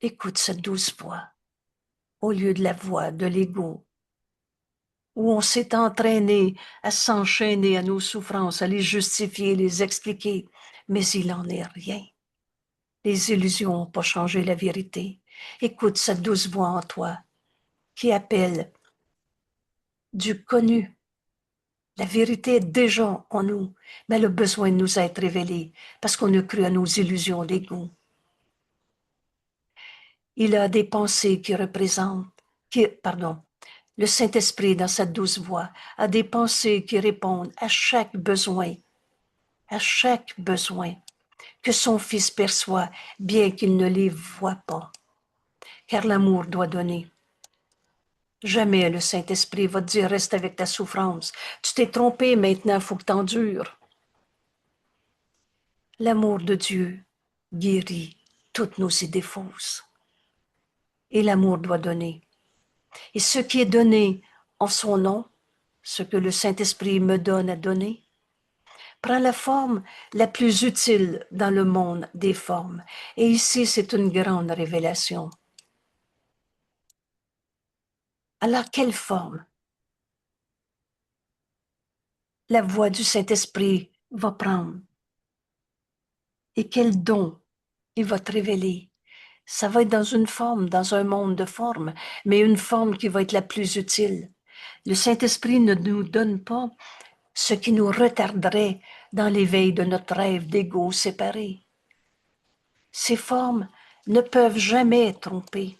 Écoute cette douce voix, au lieu de la voix de l'ego, où on s'est entraîné à s'enchaîner à nos souffrances, à les justifier, les expliquer, mais il n'en est rien. Les illusions n'ont pas changé la vérité. Écoute cette douce voix en toi qui appelle du connu. La vérité est déjà en nous, mais elle a besoin de nous être révélée parce qu'on a cru à nos illusions d'ego. Il a des pensées qui représentent, le Saint-Esprit dans sa douce voix a des pensées qui répondent à chaque besoin que son Fils perçoit, bien qu'il ne les voit pas, car l'amour doit donner. Jamais le Saint-Esprit va te dire reste avec ta souffrance. Tu t'es trompé, maintenant il faut que tu endures. L'amour de Dieu guérit toutes nos idées fausses. Et l'amour doit donner. Et ce qui est donné en son nom, ce que le Saint-Esprit me donne à donner, prend la forme la plus utile dans le monde des formes. Et ici, c'est une grande révélation. Alors, quelle forme la voix du Saint-Esprit va prendre? Et quel don il va te révéler? Ça va être dans une forme, dans un monde de formes, mais une forme qui va être la plus utile. Le Saint-Esprit ne nous donne pas ce qui nous retarderait dans l'éveil de notre rêve d'ego séparé. Ces formes ne peuvent jamais tromper.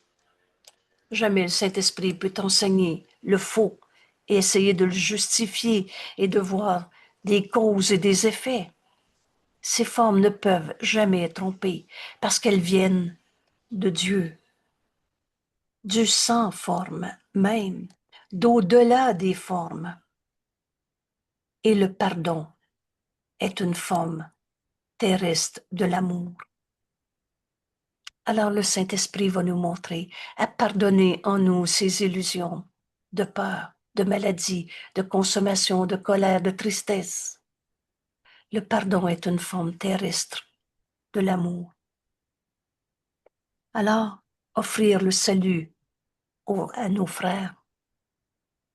Jamais le Saint-Esprit peut enseigner le faux et essayer de le justifier et de voir des causes et des effets. Ces formes ne peuvent jamais tromper parce qu'elles viennent de Dieu, du sans forme même, d'au-delà des formes. Et le pardon est une forme terrestre de l'amour. Alors le Saint-Esprit va nous montrer à pardonner en nous ces illusions de peur, de maladie, de consommation, de colère, de tristesse. Le pardon est une forme terrestre de l'amour. Alors, offrir le salut à nos frères,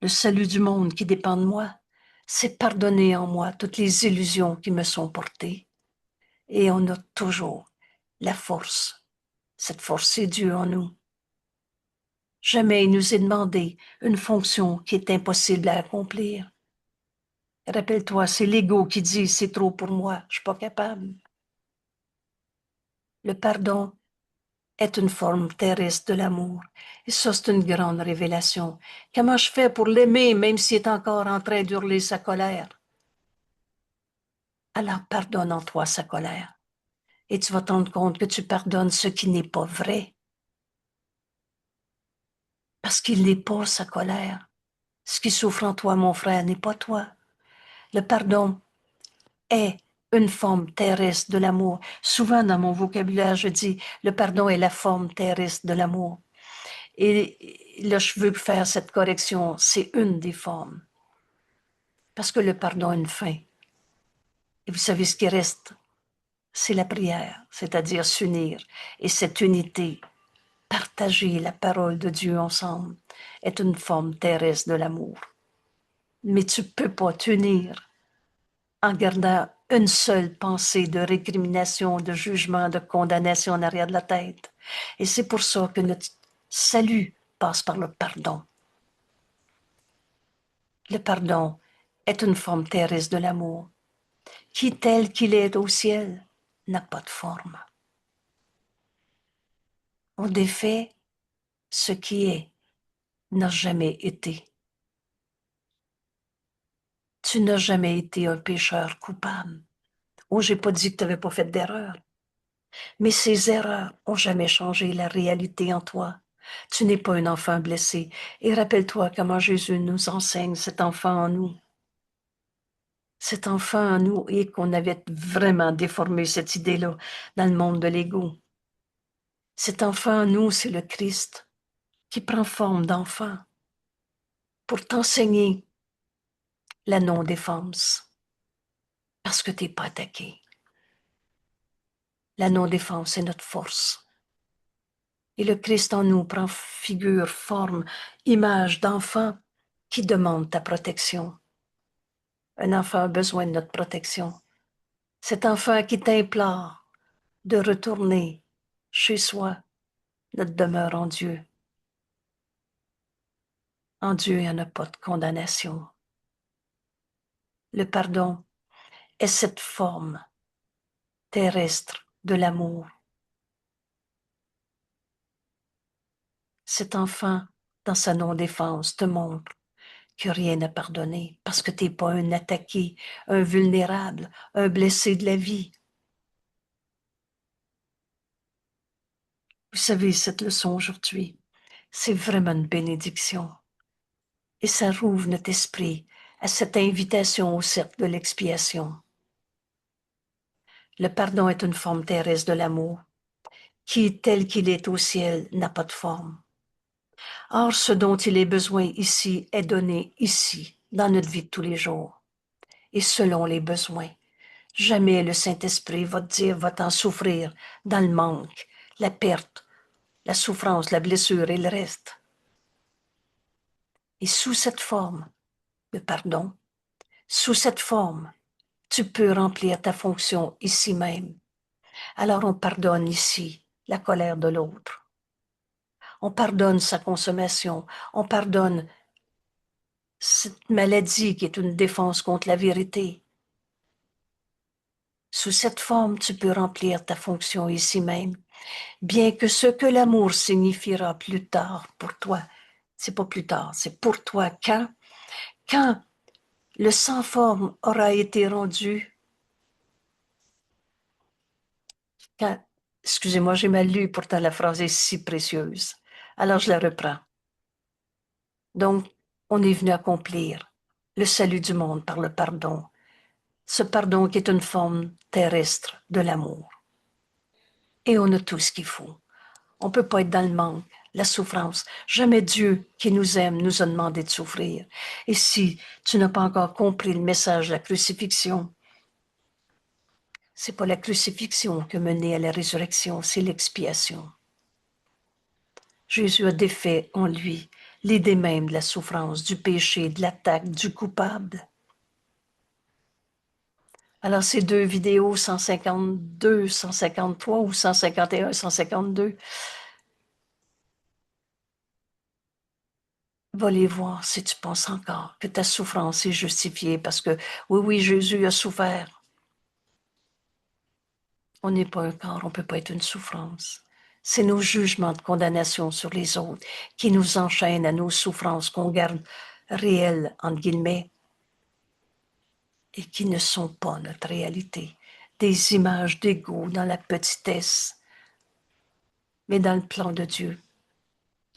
le salut du monde qui dépend de moi, c'est pardonner en moi toutes les illusions qui me sont portées. Et on a toujours la force. Cette force, c'est Dieu en nous. Jamais il nous est demandé une fonction qui est impossible à accomplir. Rappelle-toi, c'est l'ego qui dit c'est trop pour moi, je suis pas capable. Le pardon est une forme terrestre de l'amour. Et ça, c'est une grande révélation. Comment je fais pour l'aimer même s'il est encore en train d'hurler sa colère? Alors pardonne en toi sa colère. Et tu vas te rendre compte que tu pardonnes ce qui n'est pas vrai. Parce qu'il n'est pas sa colère. Ce qui souffre en toi, mon frère, n'est pas toi. Le pardon est une forme terrestre de l'amour. Souvent dans mon vocabulaire, je dis le pardon est la forme terrestre de l'amour. Et là, je veux faire cette correction. C'est une des formes. Parce que le pardon a une fin. Et vous savez ce qui reste? C'est la prière, c'est-à-dire s'unir. Et cette unité, partager la parole de Dieu ensemble, est une forme terrestre de l'amour. Mais tu ne peux pas t'unir en gardant une seule pensée de récrimination, de jugement, de condamnation en arrière de la tête. Et c'est pour ça que notre salut passe par le pardon. Le pardon est une forme terrestre de l'amour, qui, tel qu'il est au ciel, n'a pas de forme. On défait ce qui est, n'a jamais été. Tu n'as jamais été un pécheur coupable. Oh, j'ai pas dit que tu n'avais pas fait d'erreur. Mais ces erreurs ont jamais changé la réalité en toi. Tu n'es pas un enfant blessé. Et rappelle-toi comment Jésus nous enseigne cet enfant en nous. Cet enfant en nous et qu'on avait vraiment déformé cette idée-là dans le monde de l'ego. Cet enfant en nous, c'est le Christ qui prend forme d'enfant pour t'enseigner la non-défense parce que tu n'es pas attaqué. La non-défense est notre force. Et le Christ en nous prend figure, forme, image d'enfant qui demande ta protection. Un enfant a besoin de notre protection. Cet enfant qui t'implore de retourner chez soi, notre demeure en Dieu. En Dieu, il n'y en a pas de condamnation. Le pardon est cette forme terrestre de l'amour. Cet enfant, dans sa non-défense, te montre que rien n'a pardonné parce que tu n'es pas un attaqué, un vulnérable, un blessé de la vie. Vous savez, cette leçon aujourd'hui, c'est vraiment une bénédiction. et ça rouvre notre esprit à cette invitation au cercle de l'expiation. Le pardon est une forme terrestre de l'amour, qui, tel qu'il est au ciel, n'a pas de forme. Or, ce dont il est besoin ici est donné ici, dans notre vie de tous les jours, et selon les besoins. Jamais le Saint-Esprit va te dire, va t'en souffrir dans le manque, la perte, la souffrance, la blessure et le reste. Et sous cette forme, le pardon, sous cette forme, tu peux remplir ta fonction ici même. Alors on pardonne ici la colère de l'autre. On pardonne sa consommation. On pardonne cette maladie qui est une défense contre la vérité. Sous cette forme, tu peux remplir ta fonction ici même, bien que ce que l'amour signifiera plus tard pour toi, c'est pas plus tard, c'est pour toi quand le sans forme aura été rendu, quand, excusez-moi, j'ai mal lu, pourtant la phrase est si précieuse. Alors je la reprends. Donc, on est venu accomplir le salut du monde par le pardon. Ce pardon qui est une forme terrestre de l'amour. Et on a tout ce qu'il faut. On ne peut pas être dans le manque, la souffrance. Jamais Dieu qui nous aime nous a demandé de souffrir. Et si tu n'as pas encore compris le message de la crucifixion, c'est pas la crucifixion qui a mené à la résurrection, c'est l'expiation. Jésus a défait en lui l'idée même de la souffrance, du péché, de l'attaque, du coupable. Alors, ces deux vidéos, 152, 153 ou 151, 152, va les voir si tu penses encore que ta souffrance est justifiée parce que, oui, Jésus a souffert. On n'est pas un corps, on ne peut pas être une souffrance. C'est nos jugements de condamnation sur les autres qui nous enchaînent à nos souffrances qu'on garde réelles, entre guillemets, et qui ne sont pas notre réalité. Des images d'ego dans la petitesse, mais dans le plan de Dieu.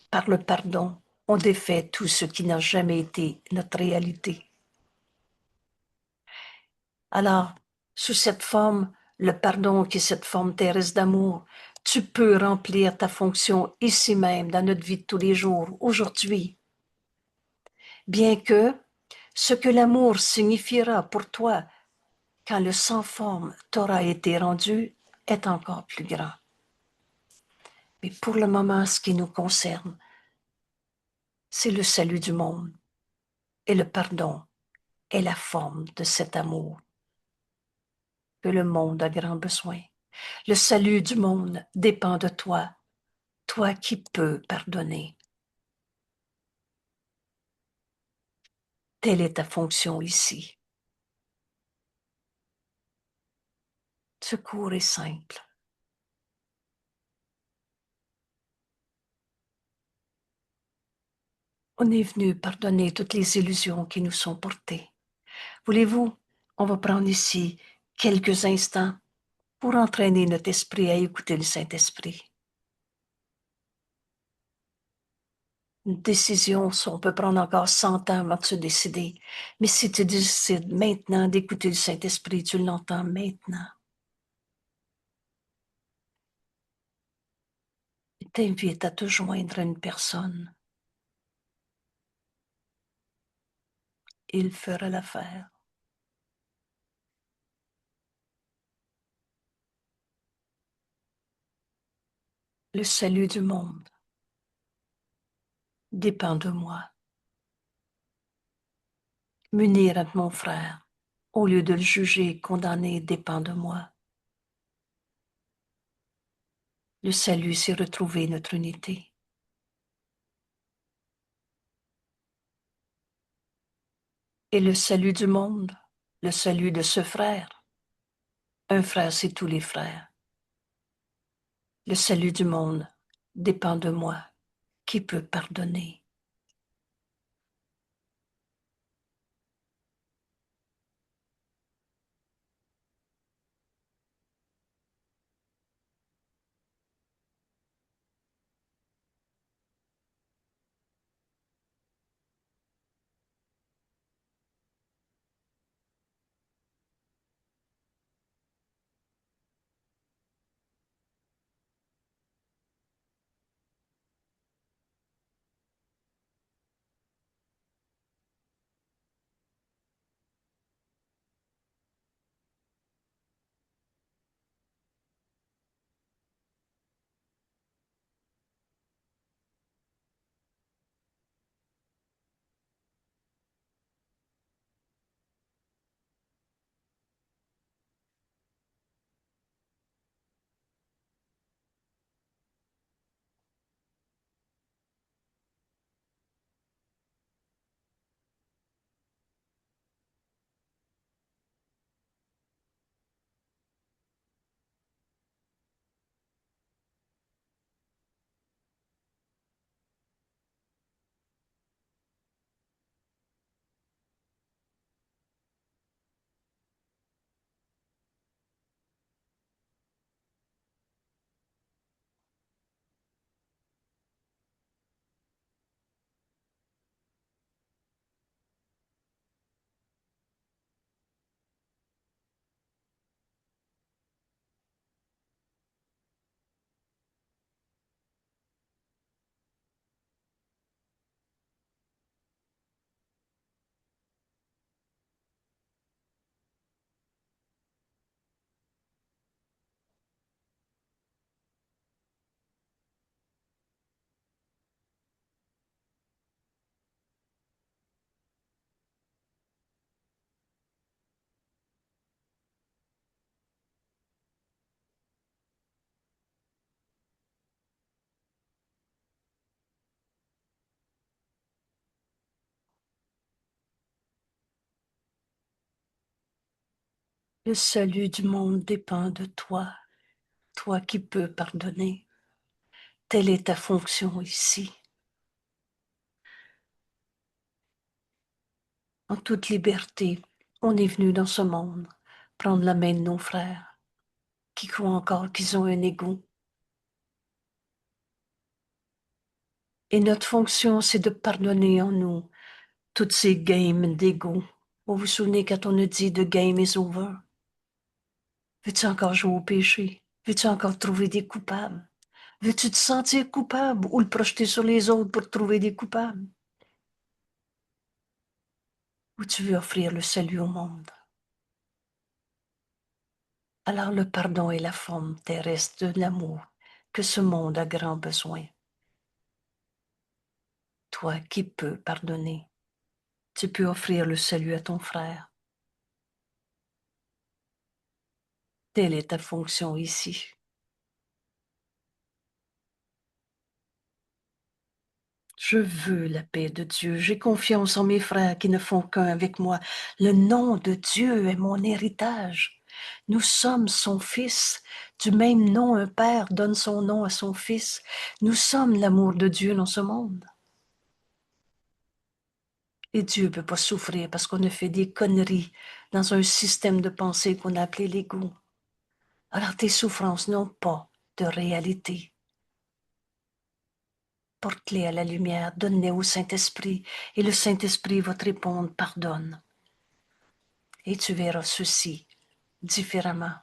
Par le pardon, on défait tout ce qui n'a jamais été notre réalité. Alors, sous cette forme, le pardon qui est cette forme terrestre d'amour, tu peux remplir ta fonction ici même, dans notre vie de tous les jours, aujourd'hui. Bien que ce que l'amour signifiera pour toi quand le sans forme t'aura été rendu est encore plus grand. Mais pour le moment, ce qui nous concerne, c'est le salut du monde. Et le pardon est la forme de cet amour que le monde a grand besoin. Le salut du monde dépend de toi, toi qui peux pardonner. Telle est ta fonction ici. Secours est simple. On est venu pardonner toutes les illusions qui nous sont portées. Voulez-vous, on va prendre ici quelques instants pour entraîner notre esprit à écouter le Saint-Esprit. Une décision, on peut prendre encore 100 ans avant de se décider. Mais si tu décides maintenant d'écouter le Saint-Esprit, tu l'entends maintenant. Il t'invite à te joindre à une personne. Il fera l'affaire. Le salut du monde dépend de moi. M'unir à mon frère, au lieu de le juger et condamner, dépend de moi. Le salut, c'est retrouver notre unité. Et le salut du monde, le salut de ce frère. Un frère, c'est tous les frères. Le salut du monde dépend de moi. Qui peut pardonner? Le salut du monde dépend de toi, toi qui peux pardonner. Telle est ta fonction ici. En toute liberté, on est venu dans ce monde prendre la main de nos frères qui croient encore qu'ils ont un ego. Et notre fonction, c'est de pardonner en nous toutes ces games d'ego. Vous vous souvenez quand on a dit the game is over? Veux-tu encore jouer au péché? Veux-tu encore trouver des coupables? Veux-tu te sentir coupable ou le projeter sur les autres pour trouver des coupables? Ou tu veux offrir le salut au monde? Alors le pardon est la forme terrestre de l'amour que ce monde a grand besoin. Toi qui peux pardonner, tu peux offrir le salut à ton frère. Telle est ta fonction ici. Je veux la paix de Dieu. J'ai confiance en mes frères qui ne font qu'un avec moi. Le nom de Dieu est mon héritage. Nous sommes son fils. Du même nom, un père donne son nom à son fils. Nous sommes l'amour de Dieu dans ce monde. Et Dieu ne peut pas souffrir parce qu'on a fait des conneries dans un système de pensée qu'on a appelé l'ego. Alors tes souffrances n'ont pas de réalité. Porte-les à la lumière, donne-les au Saint-Esprit, et le Saint-Esprit va te répondre, pardonne. Et tu verras ceci différemment.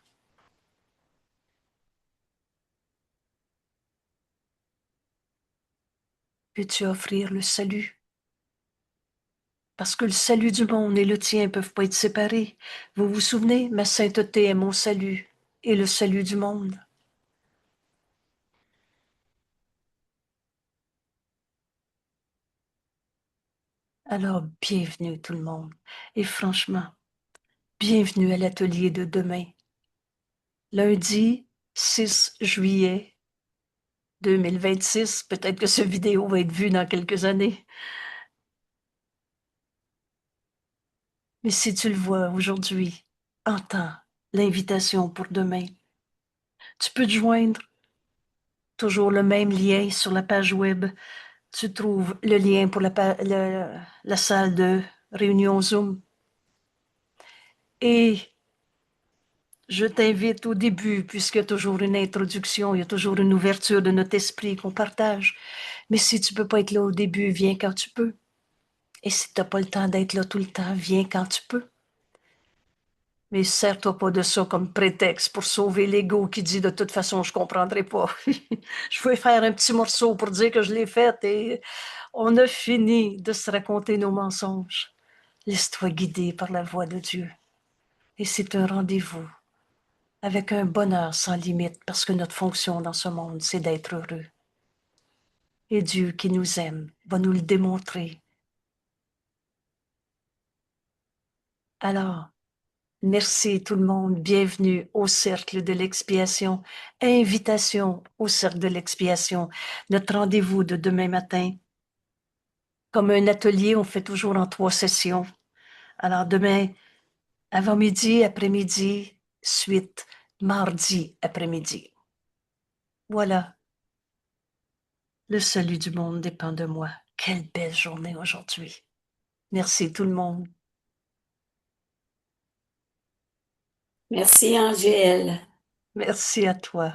Peux-tu offrir le salut? Parce que le salut du monde et le tien ne peuvent pas être séparés. Vous vous souvenez, ma sainteté est mon salut et le salut du monde. Alors, bienvenue tout le monde. Et franchement, bienvenue à l'atelier de demain. Lundi 6 juillet 2026. Peut-être que cette vidéo va être vue dans quelques années. Mais si tu le vois aujourd'hui, entends l'invitation pour demain. Tu peux te joindre, toujours le même lien sur la page web. Tu trouves le lien pour la salle de réunion Zoom. Et je t'invite au début, puisqu'il y a toujours une introduction, il y a toujours une ouverture de notre esprit qu'on partage. Mais si tu ne peux pas être là au début, viens quand tu peux. Et si tu n'as pas le temps d'être là tout le temps, viens quand tu peux. Mais sers-toi pas de ça comme prétexte pour sauver l'ego qui dit de toute façon, je comprendrai pas. Je vais faire un petit morceau pour dire que je l'ai fait et on a fini de se raconter nos mensonges. Laisse-toi guider par la voix de Dieu. Et c'est un rendez-vous avec un bonheur sans limite parce que notre fonction dans ce monde, c'est d'être heureux. Et Dieu qui nous aime va nous le démontrer. Alors, merci tout le monde. Bienvenue au cercle de l'expiation. Invitation au cercle de l'expiation. Notre rendez-vous de demain matin. Comme un atelier, on fait toujours en 3 sessions. Alors demain, avant-midi, après-midi, suite, mardi après-midi. Voilà. Le salut du monde dépend de moi. Quelle belle journée aujourd'hui. Merci tout le monde. Merci, Angèle. Merci à toi.